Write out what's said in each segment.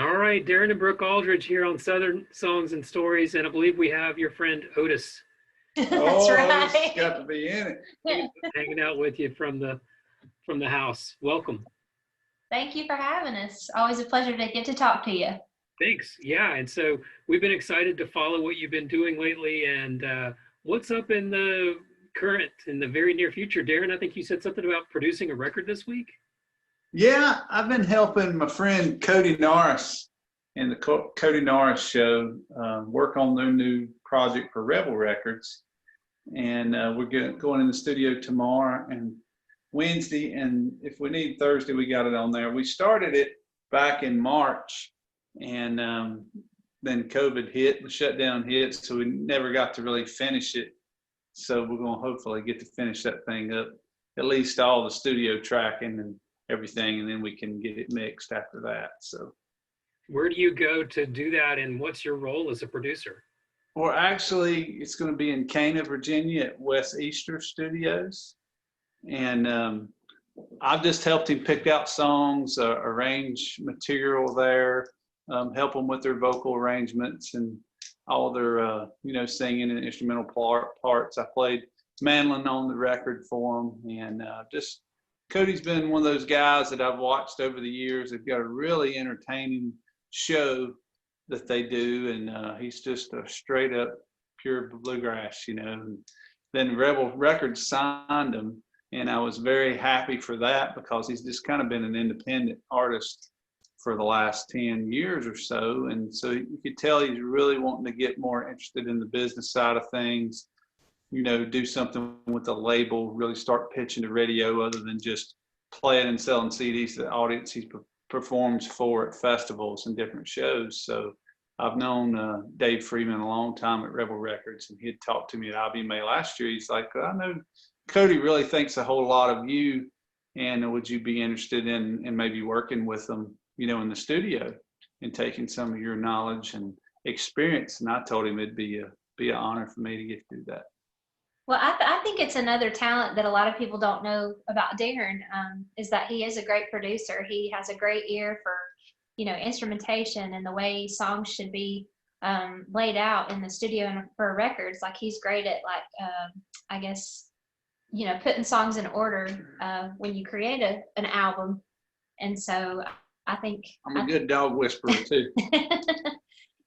All right, Darin and Brooke Aldridge here on Southern Songs and Stories, and I believe we have your friend Otis That's Oh, this has right. got to be in it. hanging out with you from the house. Welcome. Thank you for having us. Always a pleasure to get to talk to you. Thanks. Yeah, and so we've been excited to follow what you've been doing lately, and what's up in the in the very near future. Darin, I think you said something about producing a record this week. Yeah, I've been helping my friend Cody Norris and the Cody Norris Show work on their new project for Rebel Records. And we're going in the studio tomorrow and Wednesday. And if we need Thursday, we got it on there. We started it back in March, and then COVID hit, the shutdown hit, so we never got to really finish it. So we're going to hopefully get to finish that thing up, at least all the studio tracking and everything, and then we can get it mixed after that. So Where do you go to do that, and what's your role as a producer? well, actually, it's going to be in Cana, Virginia at West Easter Studios. And I've just helped him pick out songs, arrange material there, help them with their vocal arrangements and all their, singing and instrumental parts. I played mandolin on the record for them. And just Cody's been one of those guys that I've watched over the years. They've got a really entertaining show that they do, and he's just a straight up pure bluegrass, And then Rebel Records signed him, and I was very happy for that because he's just kind of been an independent artist for the last 10 years or so. And so you could tell he's really wanting to get more interested in the business side of things, do something with the label, really start pitching to radio other than just playing and selling CDs to the audience he performs for at festivals and different shows. So I've known Dave Freeman a long time at Rebel Records, and he had talked to me at IBMA last year. He's like, I know Cody really thinks a whole lot of you, and would you be interested in maybe working with them, in the studio and taking some of your knowledge and experience? And I told him it'd be an honor for me to get to do that. Well, I think it's another talent that a lot of people don't know about Darin, is that he is a great producer. He has a great ear for, instrumentation and the way songs should be laid out in the studio and for records. Like, he's great at, I guess, putting songs in order when you create an album. And so I think I'm a good dog whisperer too.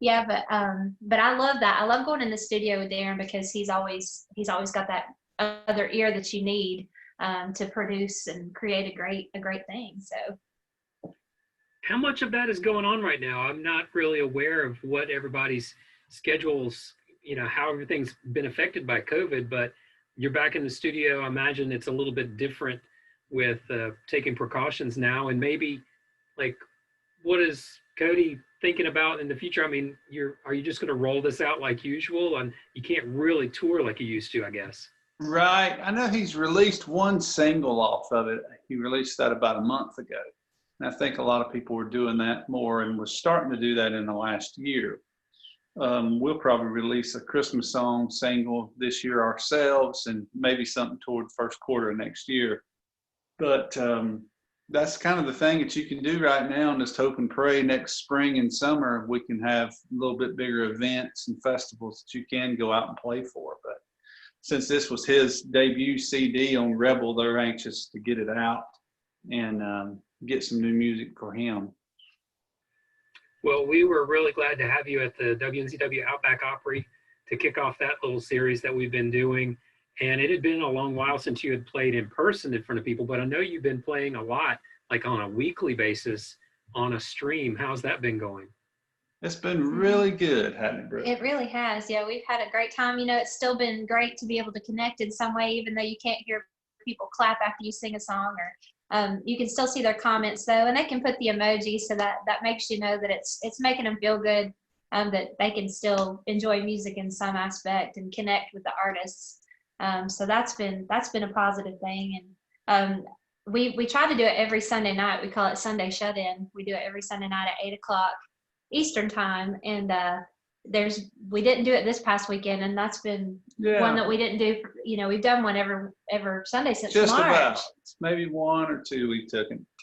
Yeah, but I love that. I love going in the studio with Darin because he's always got that other ear that you need to produce and create a great thing. So How much of that is going on right now? I'm not really aware of what everybody's schedules, how everything's been affected by COVID, but you're back in the studio. I imagine it's a little bit different with taking precautions now, and maybe what is Cody thinking about in the future? I mean, are you just going to roll this out like usual, and you can't really tour like you used to, I guess? Right. I know he's released one single off of it. He released that about a month ago. And I think a lot of people were doing that more and was starting to do that in the last year. We'll probably release a Christmas song single this year ourselves, and maybe something toward the first quarter of next year. But that's kind of the thing that you can do right now, and just hope and pray next spring and summer we can have a little bit bigger events and festivals that you can go out and play for. But since this was his debut CD on Rebel, they're anxious to get it out and get some new music for him. Well, we were really glad to have you at the WNZW Outback Opry to kick off that little series that we've been doing. And it had been a long while since you had played in person in front of people, but I know you've been playing a lot, like on a weekly basis on a stream. How's that been going? It's been really good, hasn't it, Brooke? it really has. Yeah, we've had a great time. It's still been great to be able to connect in some way, even though you can't hear people clap after you sing a song, or you can still see their comments though, and they can put the emoji, so that makes you know that it's making them feel good, that they can still enjoy music in some aspect and connect with the artists. So that's been a positive thing. And we try to do it every Sunday night. We call it Sunday Shut-In. We do it every Sunday night at 8 o'clock Eastern time. And we didn't do it this past weekend, and that's been one that we didn't do. We've done one every Sunday since just March. about. Maybe 1 or 2 we've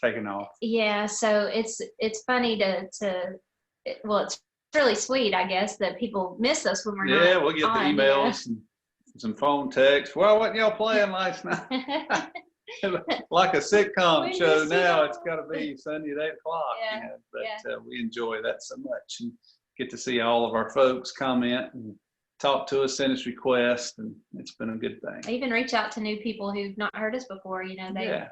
taken off. Yeah, so it's funny well, it's really sweet, I guess, that people miss us when we're not. Yeah, we'll get the emails and some phone texts. Well, what y'all playing last night? Like a sitcom show now, it's got to be Sunday at 8 o'clock. Yeah, But we enjoy that so much, and get to see all of our folks comment and talk to us, send us requests, and it's been a good thing. I even reach out to new people who've not heard us before. They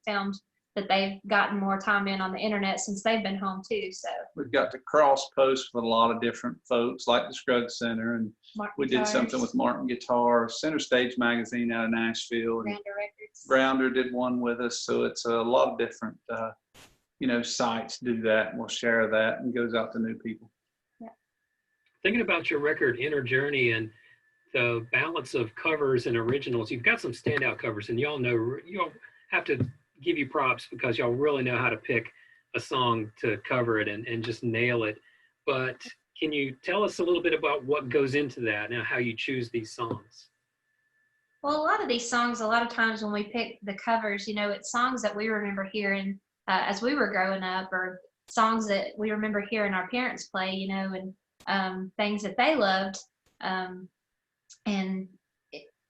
found that they've gotten more time in on the internet since they've been home too. So we've got to cross post with a lot of different folks, like the Scruggs Center, and we did something with Martin Guitars, Center Stage Magazine out of Nashville, and Rounder Records. Rounder did one with us. So it's a lot of different sites do that, and we'll share that, and it goes out to new people. Thinking about your record, Inner Journey, and the balance of covers and originals, you've got some standout covers, and y'all have to give you props because y'all really know how to pick a song to cover it and just nail it. But can you tell us a little bit about what goes into that and how you choose these songs? Well, a lot of these songs, a lot of times when we pick the covers, it's songs that we remember hearing as we were growing up, or songs that we remember hearing our parents play, and things that they loved. And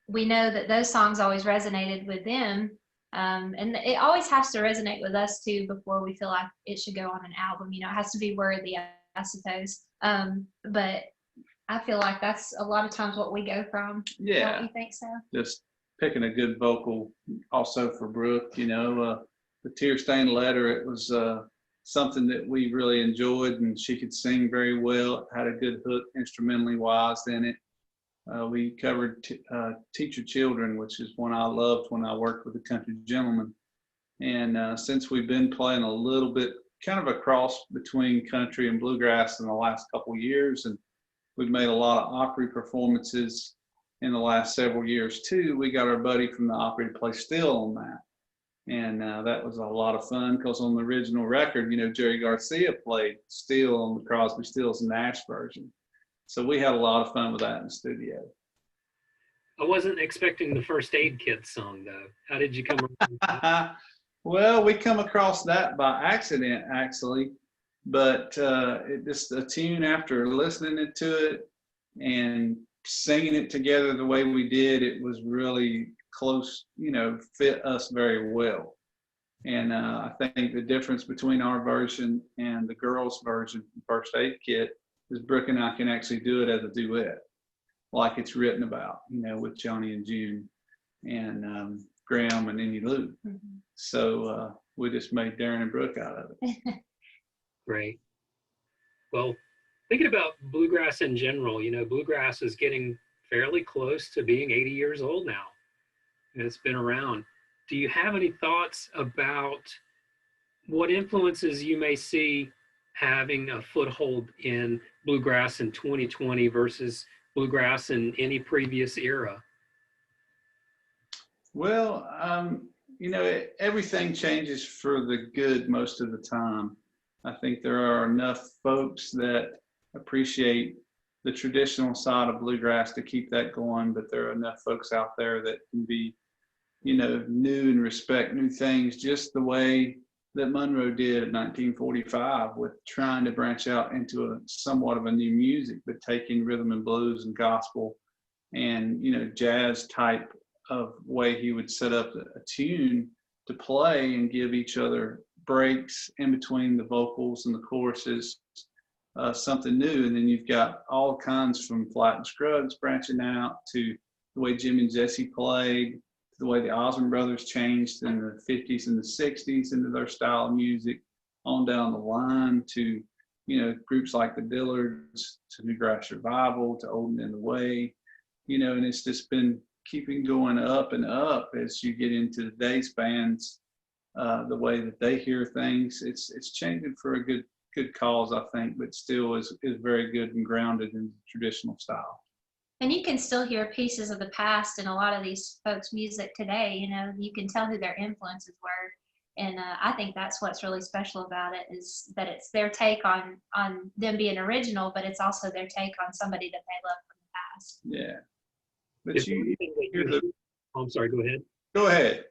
we know that those songs always resonated with them. And it always has to resonate with us too before we feel like it should go on an album. It has to be worthy, I suppose. But I feel like that's a lot of times what we go from. Yeah. Don't you think so? Just picking a good vocal also for Brooke, the Tear Stained Letter, it was something that we really enjoyed, and she could sing very well. It had a good hook instrumentally wise in it. We covered Teach Your Children, which is one I loved when I worked with the Country Gentlemen. And since we've been playing a little bit, kind of a cross between country and bluegrass in the last couple of years, and we've made a lot of Opry performances in the last several years too, we got our buddy from the Opry to play steel on that. And that was a lot of fun because on the original record, Jerry Garcia played steel on the Crosby, Stills and Nash version. So we had a lot of fun with that in the studio. I wasn't expecting the First Aid Kit song, though. How did you come around? Well, we come across that by accident, actually. But it just a tune after listening to it and singing it together the way we did, it was really close, fit us very well. And I think the difference between our version and the girls' version from First Aid Kit is Brooke and I can actually do it as a duet, like it's written about, with Johnny and June and Graham and Innie Lou. Mm-hmm. So we just made Darin and Brooke out of it. Great. Well, thinking about bluegrass in general, bluegrass is getting fairly close to being 80 years old now. And it's been around. Do you have any thoughts about what influences you may see having a foothold in bluegrass in 2020 versus bluegrass in any previous era? Well, everything changes for the good most of the time. I think there are enough folks that appreciate the traditional side of bluegrass to keep that going, but there are enough folks out there that can be, new and respect new things, just the way that Monroe did in 1945 with trying to branch out into somewhat of a new music, but taking rhythm and blues and gospel and, jazz type of way he would set up a tune to play and give each other breaks in between the vocals and the choruses, something new. And then you've got all kinds from Flatt and Scruggs branching out to the way Jim and Jesse played, to the way the Osmond Brothers changed in the 50s and the 60s into their style of music, on down the line to, groups like the Dillards, to Newgrass Revival, to Old and in the Way, and it's just been keeping going up and up as you get into today's bands, the way that they hear things. It's changing for a good cause, I think, but still is very good and grounded in traditional style. And you can still hear pieces of the past in a lot of these folks' music today. You can tell who their influences were. And I think that's what's really special about it, is that it's their take on them being original, but it's also their take on somebody that they love from the past. Yeah. But Is there anything that you hear? Oh, I'm sorry, go ahead. go ahead.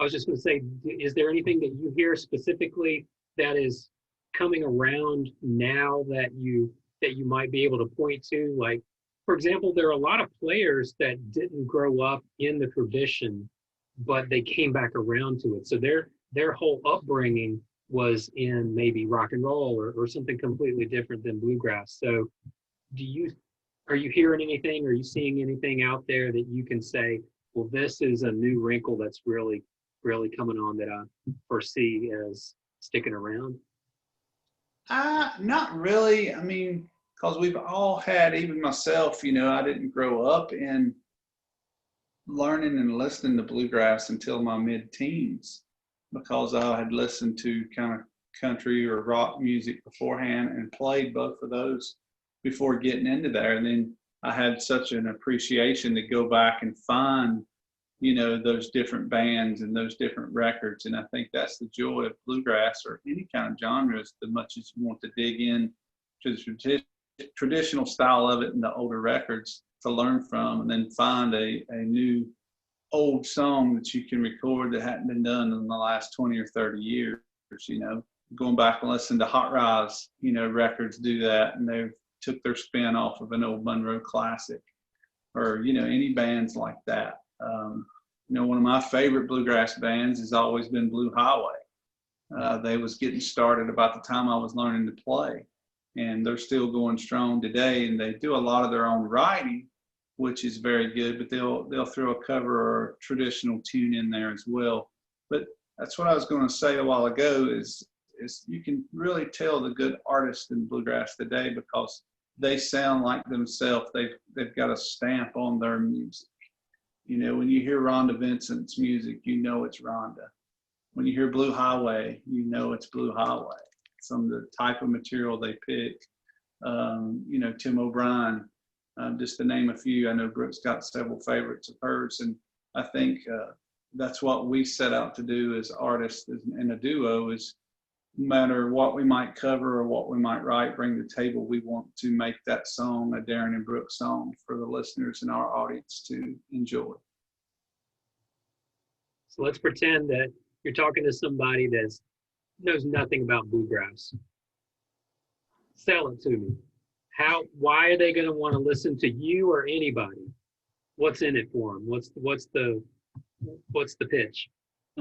I was just going to say, is there anything that you hear specifically that is coming around now that you might be able to point to? Like, for example, there are a lot of players that didn't grow up in the tradition, but they came back around to it. So their whole upbringing was in maybe rock and roll or something completely different than bluegrass. So are you hearing anything? Are you seeing anything out there that you can say, well, this is a new wrinkle that's really coming on that I foresee as sticking around? Not really. I mean, because we've all had, even myself, I didn't grow up in learning and listening to bluegrass until my mid-teens, because I had listened to kind of country or rock music beforehand and played both of those before getting into there. And then I had such an appreciation to go back and find, those different bands and those different records. And I think that's the joy of bluegrass or any kind of genre, is as much as you want to dig in to the traditional style of it and the older records to learn from, and then find a new old song that you can record that hadn't been done in the last 20 or 30 years. Going back and listening to Hot Rise, records do that, and they took their spin off of an old Monroe classic, or any bands like that. One of my favorite bluegrass bands has always been Blue Highway. They was getting started about the time I was learning to play, and they're still going strong today. And they do a lot of their own writing, which is very good. But they'll throw a cover or a traditional tune in there as well. But that's what I was going to say a while ago. Is you can really tell the good artists in bluegrass today because they sound like themselves. They've got a stamp on their music. When you hear Rhonda Vincent's music, it's Rhonda. When you hear Blue Highway, it's Blue Highway. Some of the type of material they pick, Tim O'Brien, just to name a few. I know Brooke's got several favorites of hers, and I think that's what we set out to do as artists in a duo, is no matter what we might cover or what we might write, bring to the table, we want to make that song a Darin and Brooke song for the listeners and our audience to enjoy. So let's pretend that you're talking to somebody that knows nothing about bluegrass. Sell it to me. Why are they going to want to listen to you or anybody? What's in it for them? What's the pitch?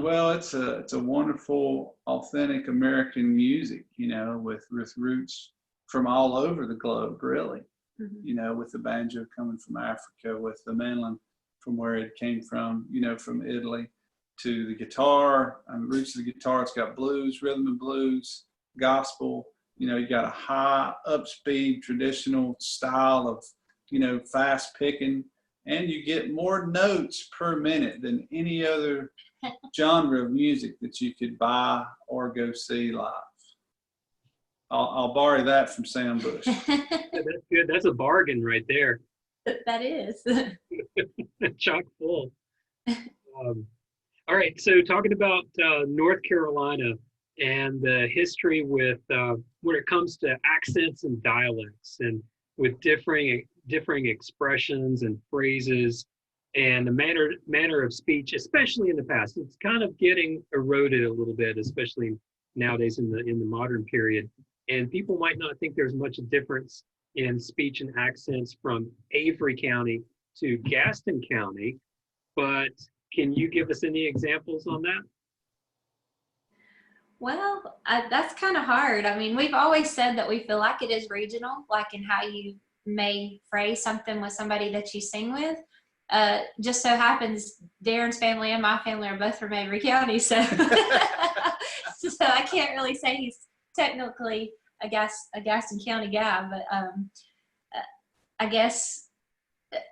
Well, it's a wonderful, authentic American music, with roots from all over the globe, really. Mm-hmm. With the banjo coming from Africa, with the mandolin from where it came from, from Italy, to the guitar, roots of the guitar. It's got blues, rhythm and blues, gospel. You got a high, up-speed, traditional style of, fast picking, and you get more notes per minute than any other genre of music that you could buy or go see live. I'll borrow that from Sam Bush. That's good. That's a bargain right there. That is. Chock full. All right, so talking about North Carolina and the history with when it comes to accents and dialects, and with differing expressions and phrases, and the manner of speech, especially in the past, it's kind of getting eroded a little bit, especially nowadays in the modern period. And people might not think there's much difference in speech and accents from Avery County to Gaston County, but can you give us any examples on that? Well, that's kind of hard. I mean, we've always said that we feel like it is regional, like in how you may phrase something with somebody that you sing with. Just so happens Darin's family and my family are both from Avery County, so so I can't really say he's technically a Gaston County guy, but I guess,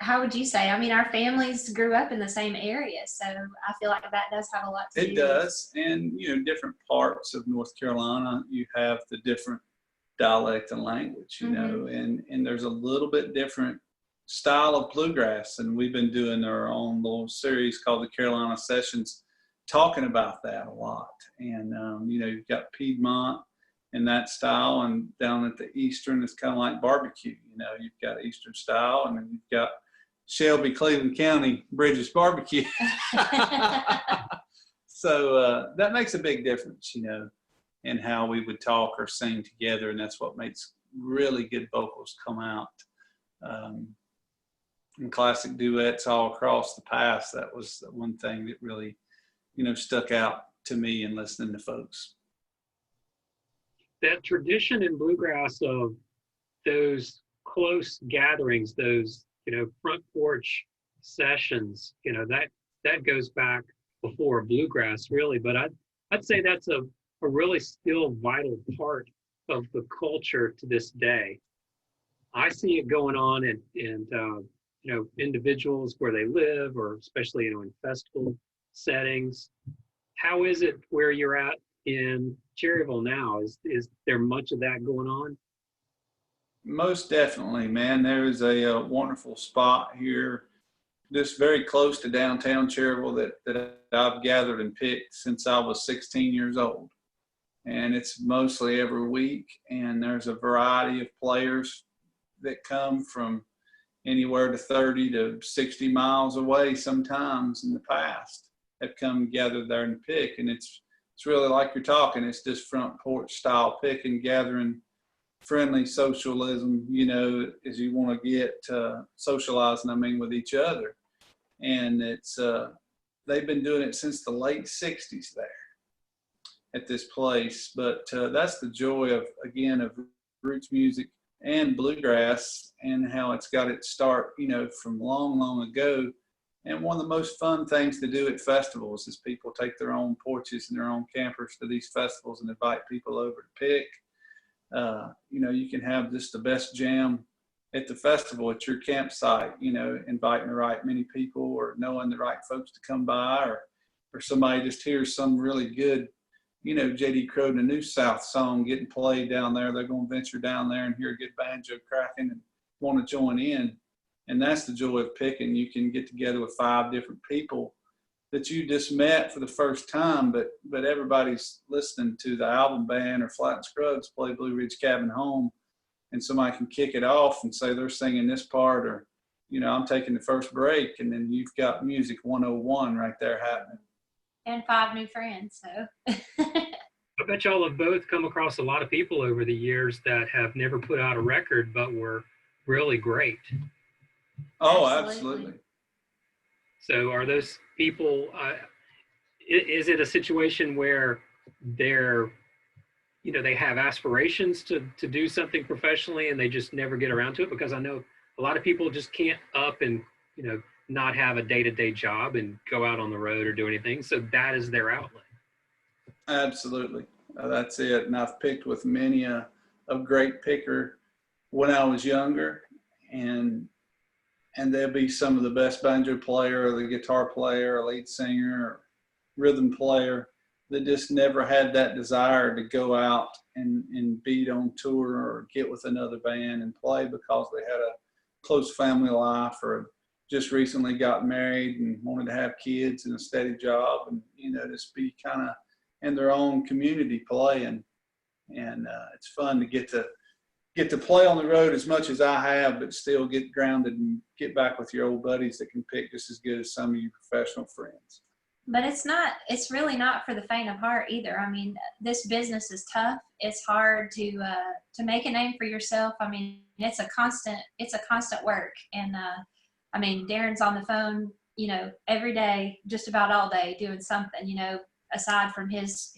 how would you say? I mean, our families grew up in the same area, so I feel like that does have a lot to do. It does, and different parts of North Carolina, you have the different dialect and language, and there's a little bit different style of bluegrass, and we've been doing our own little series called the Carolina Sessions talking about that a lot. And, you've got Piedmont in that style, and down at the Eastern, it's kind of like barbecue. You've got Eastern style, and then you've got Shelby, Cleveland County, Bridges barbecue. So that makes a big difference, in how we would talk or sing together. And that's what makes really good vocals come out. And classic duets all across the past, that was the one thing that really, stuck out to me in listening to folks. That tradition in bluegrass of those close gatherings, those, front porch sessions, that goes back before bluegrass really, but I'd say that's a really still vital part of the culture to this day. I see it going on in individuals where they live, or especially, in festival settings. How is it where you're at in Cherryville now? Is there much of that going on? Most definitely, man. There is a wonderful spot here, just very close to downtown Cherryville, that I've gathered and picked since I was 16 years old. And it's mostly every week, and there's a variety of players that come from anywhere to 30 to 60 miles away sometimes in the past, have come gathered there and pick. And it's really like you're talking, it's just front porch style picking, gathering, friendly socialism, as you want to get socializing, with each other. And it's they've been doing it since the late 60s there at this place. But that's the joy of roots music and bluegrass, and how it's got its start, from long, long ago. And one of the most fun things to do at festivals is people take their own porches and their own campers to these festivals and invite people over to pick. You can have just the best jam at the festival at your campsite, inviting the right many people, or knowing the right folks to come by, or somebody just hears some really good, J.D. Croden, a New South song getting played down there. They're going to venture down there and hear a good banjo cracking and want to join in. And that's the joy of picking. You can get together with 5 different people that you just met for the first time, but everybody's listening to the album band or Flat and Scruggs play Blue Ridge Cabin Home, and somebody can kick it off and say they're singing this part, or, I'm taking the first break, and then you've got music 101 right there happening. And 5 new friends, so. I bet y'all have both come across a lot of people over the years that have never put out a record, but were really great. Oh, absolutely. So are those people, is it a situation where they're, they have aspirations to do something professionally and they just never get around to it? Because I know a lot of people just can't up and, not have a day-to-day job and go out on the road or do anything. So that is their outlet. Absolutely. That's it. And I've picked with many a great picker when I was younger, and they'll be some of the best banjo player, or the guitar player, or lead singer, or rhythm player that just never had that desire to go out and beat on tour or get with another band and play, because they had a close family life, or just recently got married and wanted to have kids and a steady job, and, just be kind of in their own community playing. And it's fun to get to play on the road as much as I have, but still get grounded and get back with your old buddies that can pick just as good as some of you professional friends. But it's really not for the faint of heart either. I mean, this business is tough. It's hard to make a name for yourself. I mean, it's a constant work. And Darin's on the phone, every day, just about all day, doing something, aside from his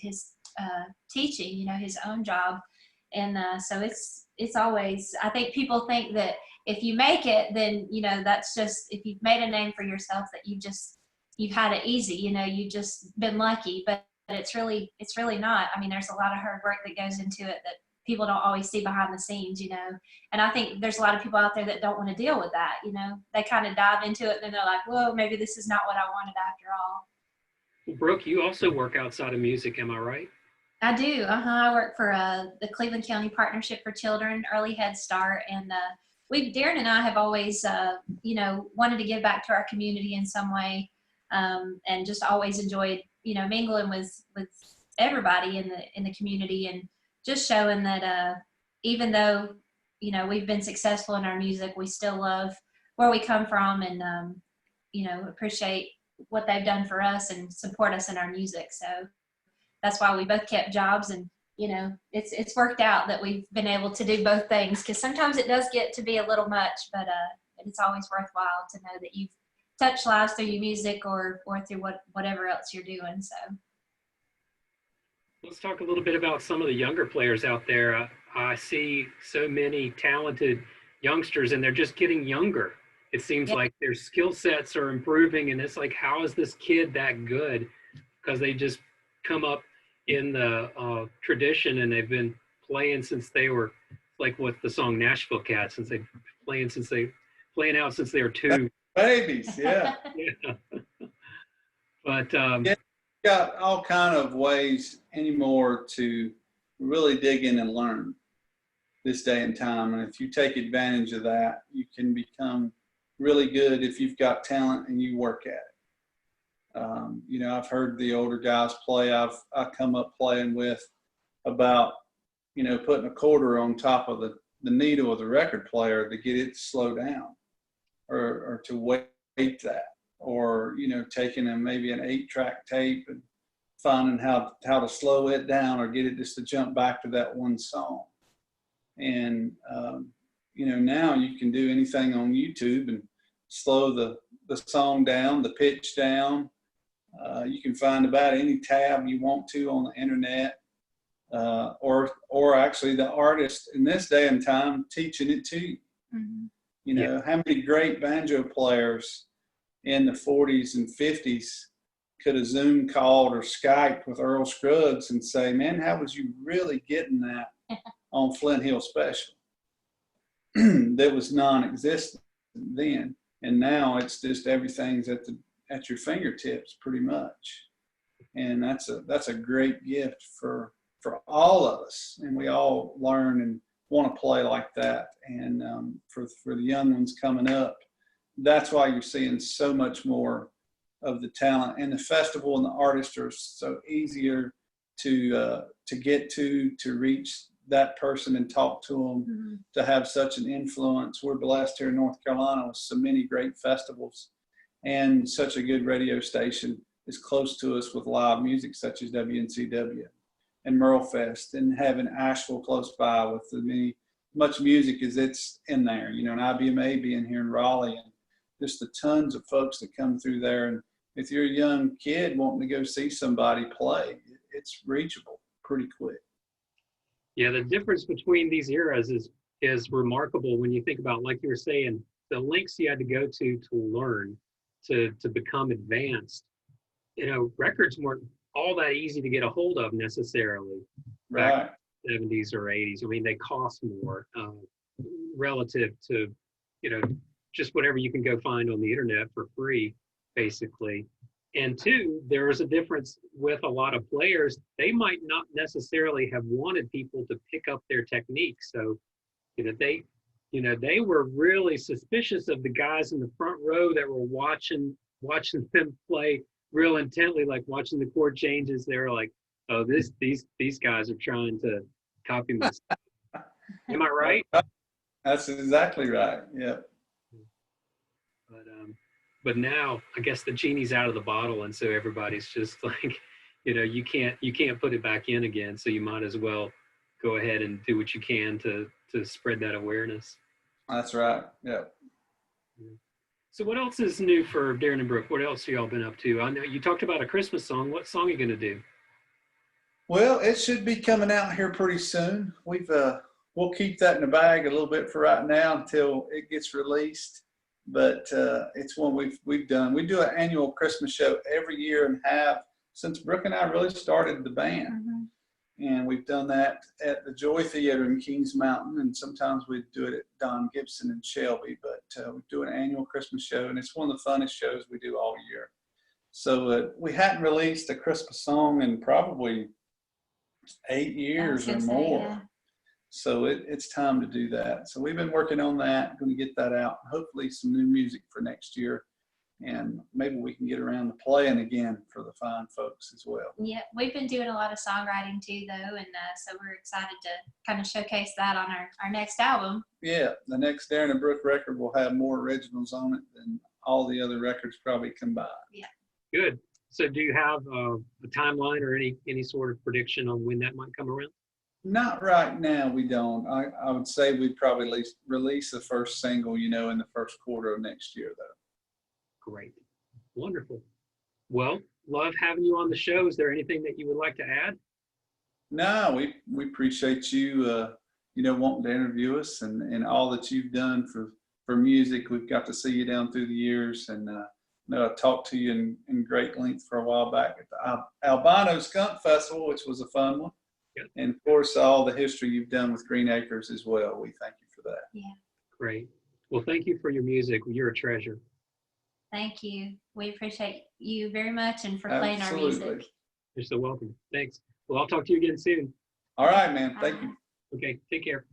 teaching, his own job. And so it's always, I think people think that if you make it, then, that's just, if you've made a name for yourself, that you've had it easy, you've just been lucky, but it's really not. I mean, there's a lot of hard work that goes into it that people don't always see behind the scenes, and I think there's a lot of people out there that don't want to deal with that. They kind of dive into it and then they're like, whoa, maybe this is not what I wanted after all. Brooke, you also work outside of music, am I right? I do. I work for the Cleveland County Partnership for Children, Early Head Start, and Darin and I have always, wanted to give back to our community in some way. and just always enjoyed, mingling with everybody in the community, and just showing that even though, we've been successful in our music, we still love where we come from, and appreciate what they've done for us and support us in our music. So that's why we both kept jobs, and it's worked out that we've been able to do both things, because sometimes it does get to be a little much, but it's always worthwhile to know that you've touched lives through your music or through whatever else you're doing. So Let's talk a little bit about some of the younger players out there. I see so many talented youngsters, and they're just getting younger. It seems like their skill sets are improving, and it's like, how is this kid that good? Because they just come up in the tradition, and they've been playing since they were, like with the song Nashville Cats, since they playing out since they were 2. Babies, yeah. Yeah. But Got all kind of ways anymore to really dig in and learn this day and time. And if you take advantage of that, you can become really good if you've got talent and you work at it. I've heard the older guys play. I come up playing with about, putting a quarter on top of the needle of the record player to get it to slow down, or to weight that, or, taking maybe an 8-track tape and finding how to slow it down or get it just to jump back to that one song. And, now you can do anything on YouTube and slow the song down, the pitch down. You can find about any tab you want to on the internet, or actually the artist in this day and time teaching it to you. Mm-hmm. How many great banjo players in the 40s and 50s could have Zoom called or Skyped with Earl Scruggs and say, man, how was you really getting that on Flint Hill Special? That was non-existent then. And now it's just everything's at your fingertips pretty much. And that's a great gift for all of us. And we all learn and want to play like that. And for the young ones coming up, that's why you're seeing so much more of the talent. And the festival and the artists are so easier to get to reach that person and talk to them, mm-hmm. to have such an influence. We're blessed here in North Carolina with so many great festivals, and such a good radio station is close to us with live music such as WNCW and Merlefest, and having Asheville close by with much music as it's in there, and IBMA being here in Raleigh, and just the tons of folks that come through there. And if you're a young kid wanting to go see somebody play, it's reachable pretty quick. Yeah, the difference between these eras is remarkable when you think about, like you were saying, the links you had to go to learn, to become advanced. Records weren't all that easy to get a hold of necessarily back in the 70s or 80s. I mean, they cost more relative to, just whatever you can go find on the internet for free, basically. And 2, there was a difference with a lot of players. They might not necessarily have wanted people to pick up their techniques. So, they were really suspicious of the guys in the front row that were watching them play real intently, like watching the chord changes. They were like, oh, these guys are trying to copy me. Am I right? That's exactly right. Yeah. But now I guess the genie's out of the bottle, and so everybody's just like, you can't put it back in again. So you might as well go ahead and do what you can to spread that awareness. That's right. Yeah. So what else is new for Darin and Brooke? What else have y'all been up to? I know you talked about a Christmas song. What song are you going to do? Well, it should be coming out here pretty soon. We'll keep that in the bag a little bit for right now until it gets released. But it's one we've done. We do an annual Christmas show every year and have since Brooke and I really started the band. Mm-hmm. And we've done that at the Joy Theater in Kings Mountain, and sometimes we do it at Don Gibson and Shelby. But we do an annual Christmas show, and it's one of the funnest shows we do all year. So we hadn't released a Christmas song in probably 8 years or more. Yeah. So it's time to do that. So we've been working on that, going to get that out. Hopefully some new music for next year. and maybe we can get around to playing again for the fine folks as well. Yeah, we've been doing a lot of songwriting too, though, and so we're excited to kind of showcase that on our next album. Yeah, the next Darin and Brooke record will have more originals on it than all the other records probably combined. Yeah. Good. So do you have a timeline or any sort of prediction on when that might come around? Not right now, we don't. I would say we'd probably release the first single, in the first quarter of next year, though. Great. Wonderful. Well, love having you on the show. Is there anything that you would like to add? No, we appreciate you, wanting to interview us and all that you've done for music. We've got to see you down through the years, and I talked to you in great length for a while back at the Albino Skunk Festival, which was a fun one. Yep. And of course, all the history you've done with Green Acres as well. We thank you for that. Yeah. Great. Well, thank you for your music. You're a treasure. Thank you. We appreciate you very much and for playing our music. You're so welcome. Thanks. Well, I'll talk to you again soon. All right, man. Thank you. Okay. Take care.